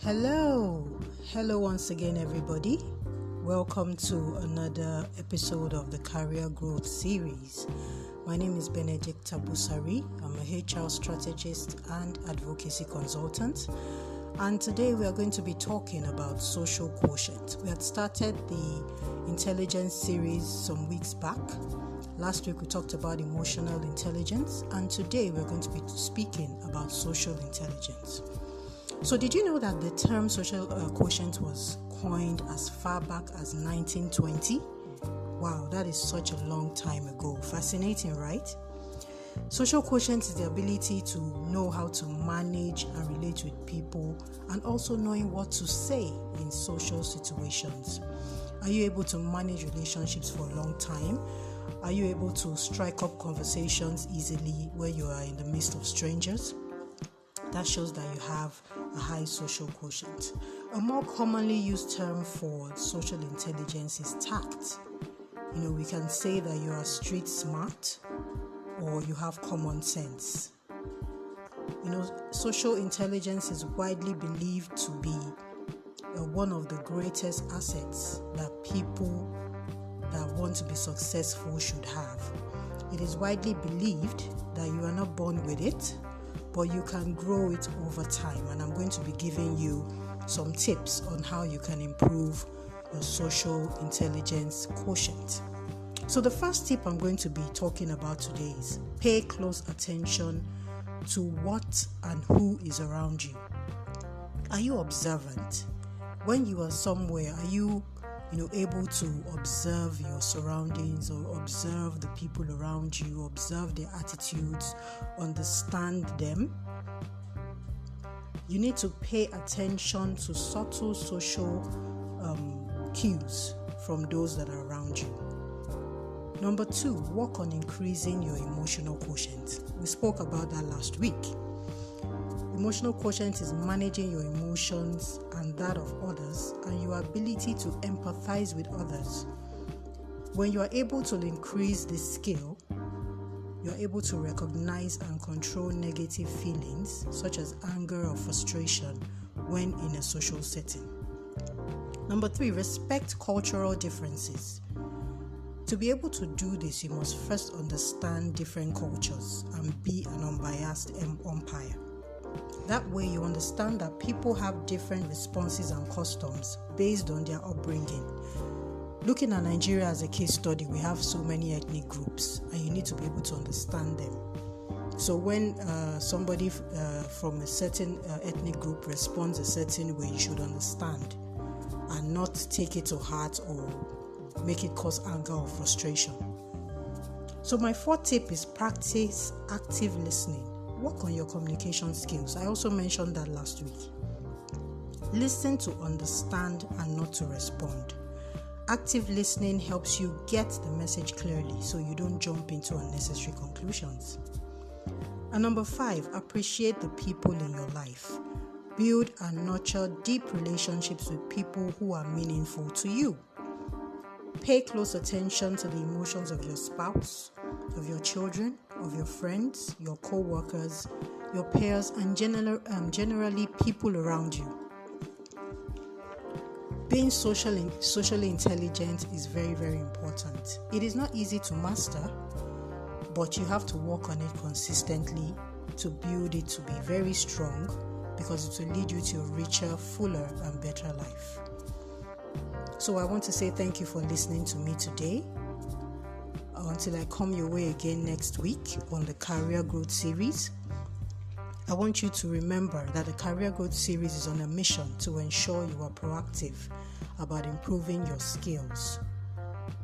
Hello once again, everybody. Welcome to another episode of the Career Growth Series. My name is Benedict Busari. I'm a HR strategist and advocacy consultant. And today we are going to be talking about social quotient. We had started the intelligence series some weeks back. Last week we talked about emotional intelligence, and today we're going to be speaking about social intelligence. So did you know that the term social quotient was coined as far back as 1920? Wow, that is such a long time ago. Fascinating, right? Social quotient is the ability to know how to manage and relate with people, and also knowing what to say in social situations. Are you able to manage relationships for a long time? Are you able to strike up conversations easily where you are in the midst of strangers? That shows that you have a high social quotient. A more commonly used term for social intelligence is tact. We can say that you are street smart or you have common sense. Social intelligence is widely believed to be one of the greatest assets that people that want to be successful should have. It is widely believed that you are not born with it, but you can grow it over time, and I'm going to be giving you some tips on how you can improve your social intelligence quotient. So the first tip I'm going to be talking about today is pay close attention to what and who is around you. Are you observant? When you are somewhere, are you able to observe your surroundings or observe the people around you, observe their attitudes, understand them? You need to pay attention to subtle social cues from those that are around you. Number 2, work on increasing your emotional quotient. We spoke about that last week. Emotional quotient is managing your emotions and that of others, and your ability to empathize with others. When you are able to increase this skill, you are able to recognize and control negative feelings such as anger or frustration when in a social setting. Number 3, respect cultural differences. To be able to do this, you must first understand different cultures and be an unbiased umpire. That way you understand that people have different responses and customs based on their upbringing. Looking at Nigeria as a case study, we have so many ethnic groups, and you need to be able to understand them. So when somebody from a certain ethnic group responds a certain way, you should understand and not take it to heart or make it cause anger or frustration. So my 4th tip is practice active listening. Work on your communication skills. I also mentioned that last week. Listen to understand and not to respond. Active listening helps you get the message clearly so you don't jump into unnecessary conclusions. And number 5, appreciate the people in your life. Build and nurture deep relationships with people who are meaningful to you. Pay close attention to the emotions of your spouse, of your children, of your friends, your co-workers, your peers, and generally people around you. Being socially intelligent is very, very important. It is not easy to master, but you have to work on it consistently to build it to be very strong, because it will lead you to a richer, fuller, and better life. So I want to say thank you for listening to me today. Until I come your way again next week on the Career Growth Series, I want you to remember that the Career Growth Series is on a mission to ensure you are proactive about improving your skills.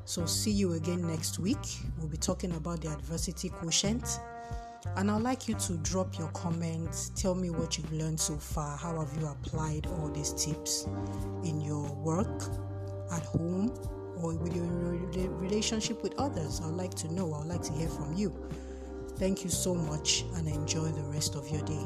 So see you again next week. We'll be talking about the adversity quotient. And I'd like you to drop your comments. Tell me what you've learned so far. How have you applied all these tips in your work, at home, or with your relationship with others? I'd like to know. I'd like to hear from you. Thank you so much, and enjoy the rest of your day.